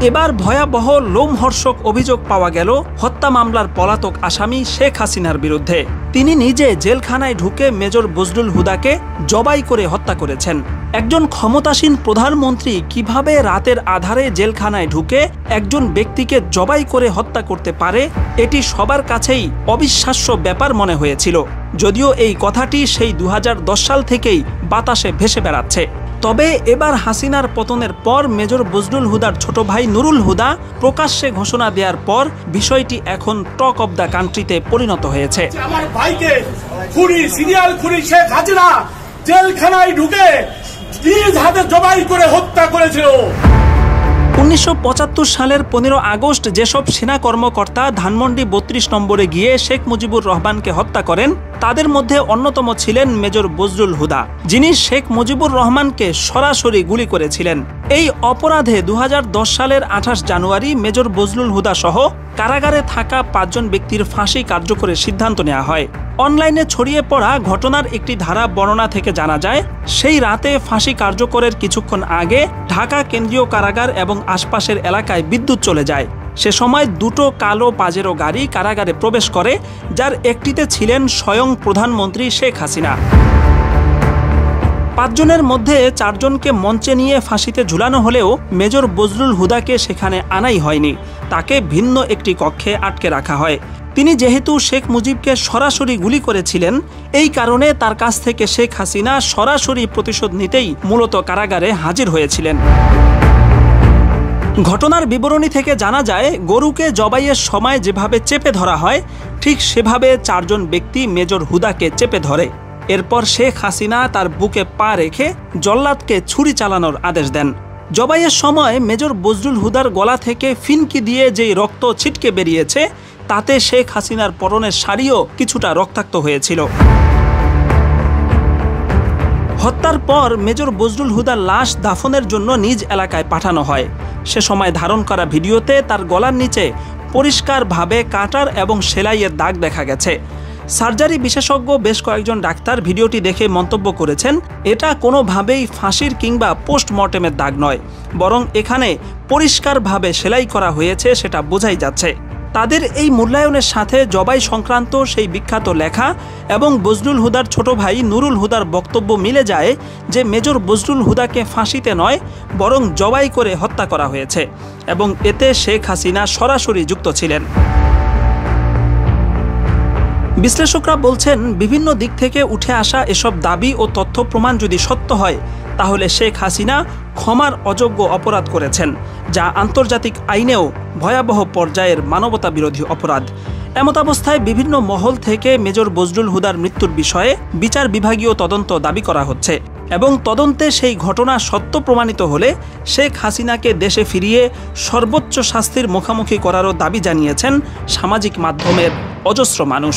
এবার ভয়াবহ লোমহর্ষক অভিযোগ পাওয়া গেল হত্যা মামলার পলাতক আসামি শেখ হাসিনার বিরুদ্ধে। তিনি নিজে জেলখানায় ঢুকে মেজর বজলুল হুদাকে জবাই করে হত্যা করেছেন। একজন ক্ষমতাসীন প্রধানমন্ত্রী কিভাবে রাতের আধারে জেলখানায় ঢুকে একজন ব্যক্তিকে জবাই করে হত্যা করতে পারে, এটি সবার কাছেই অবিশ্বাস্য ব্যাপার মনে হয়েছিল। যদিও এই কথাটি সেই 2010 সাল থেকেই বাতাসে ভেসে বেড়াচ্ছে। তবে এবার হাসিনার পতনের পর মেজর বজলুল হুদার ছোট ভাই নুরুল হুদা প্রকাশ্যে ঘোষণা দেওয়ার পর বিষয়টি এখন টক অব দ্য কান্ট্রিতে পরিণত হয়েছে। আমার ভাইকে খুনি, সিরিয়াল খুনি শেখ হাসিনা জেলখানায় ঢুকে নিজ হাতে জবাই করে হত্যা করেছিল। 1975 সালের 15 আগস্ট যেসব সেনা কর্মকর্তা ধানমন্ডি 32 নম্বরে গিয়ে শেখ মুজিবুর রহমানকে হত্যা করেন, তাদের মধ্যে অন্যতম ছিলেন মেজর বজলুল হুদা, যিনি শেখ মুজিবুর রহমানকে সরাসরি গুলি করেছিলেন। এই অপরাধে 2010 সালের 28 জানুয়ারি মেজর বজলুল হুদা সহ কারাগারে থাকা 5 জন ব্যক্তির ফাঁসি কার্যকরের সিদ্ধান্ত নেওয়া হয়। অনলাইনে ছড়িয়ে পড়া ঘটনার একটি ধারা বর্ণনা থেকে জানা যায়, সেই রাতে ফাঁসি কার্যকরের কিছুক্ষণ আগে ঢাকা কেন্দ্রীয় কারাগার এবং আশপাশের এলাকায় বিদ্যুৎ চলে যায়। সে সময় দুটো কালো পাজেরো গাড়ি কারাগারে প্রবেশ করে, যার একটিতে ছিলেন স্বয়ং প্রধানমন্ত্রী শেখ হাসিনা। 5 জনের মধ্যে 4 জনকে মঞ্চে নিয়ে ফাঁসিতে ঝুলানো হলেও মেজর বজলুল হুদাকে সেখানে আনাই হয়নি। তাকে ভিন্ন একটি কক্ষে আটকে রাখা হয়। তিনি যেহেতু শেখ মুজিবকে সরাসরি গুলি করেছিলেন, এই কারণে তার কাছ থেকে শেখ হাসিনা সরাসরি প্রতিশোধ নিতেই মূলত কারাগারে হাজির হয়েছিলেন। ঘটনার বিবরণী থেকে জানা যায়, গরুকে জবাইয়ের সময় যেভাবে চেপে ধরা হয়, ঠিক সেভাবে 4 জন ব্যক্তি মেজর হুদাকে চেপে ধরে। এরপর শেখ হাসিনা তার বুকে পা রেখে জল্লাদকে ছুরি চালানোর আদেশ দেন। জবাইয়ের সময় মেজর বজলুল হুদার গলা থেকে ফিনকি দিয়ে যেই রক্ত ছিটকে বেরিয়েছে, তাতে শেখ হাসিনার পরনের শাড়িও কিছুটা রক্তাক্ত হয়েছিল। হত্যার পর মেজর বজলুল হুদার লাশ দাফনের জন্য নিজ এলাকায় পাঠানো হয়। সে সময় ধারণ করা ভিডিওতে তার গলার নিচে পরিষ্কারভাবে কাটার এবং সেলাইয়ের দাগ দেখা গেছে। সার্জারি বিশেষজ্ঞ বেশ কয়েকজন ডাক্তার ভিডিওটি দেখে মন্তব্য করেছেন, এটা কোনোভাবেই ফাঁসির কিংবা পোস্টমর্টেমের দাগ নয়, বরং এখানে পরিষ্কারভাবে সেলাই করা হয়েছে সেটা বোঝাই যাচ্ছে। তাদের এই মূল্যায়নের সাথে জবাই সংক্রান্ত সেই বিখ্যাত লেখা এবং বজলুল হুদার ছোট ভাই নুরুল হুদার বক্তব্য মিলে যায় যে মেজর বজলুল হুদাকে ফাঁসিতে নয়, বরং জবাই করে হত্যা করা হয়েছে এবং এতে শেখ হাসিনা সরাসরি যুক্ত ছিলেন। বিশ্লেষকরা বলছেন, বিভিন্ন দিক থেকে উঠে আসা এসব দাবি ও তথ্য প্রমাণ যদি সত্য হয়, তাহলে শেখ হাসিনা ক্ষমার অযোগ্য অপরাধ করেছেন, যা আন্তর্জাতিক আইনেও ভয়াবহ পর্যায়ের মানবতা বিরোধী অপরাধ। এমতাবস্থায় বিভিন্ন মহল থেকে মেজর বজলুল হুদার মৃত্যুর বিষয়ে বিচার বিভাগীয় তদন্ত দাবি করা হচ্ছে এবং তদন্তে সেই ঘটনা সত্য প্রমাণিত হলে শেখ হাসিনাকে দেশে ফিরিয়ে সর্বোচ্চ শাস্তির মুখোমুখি করারও দাবি জানিয়েছেন সামাজিক মাধ্যমের অজস্র মানুষ।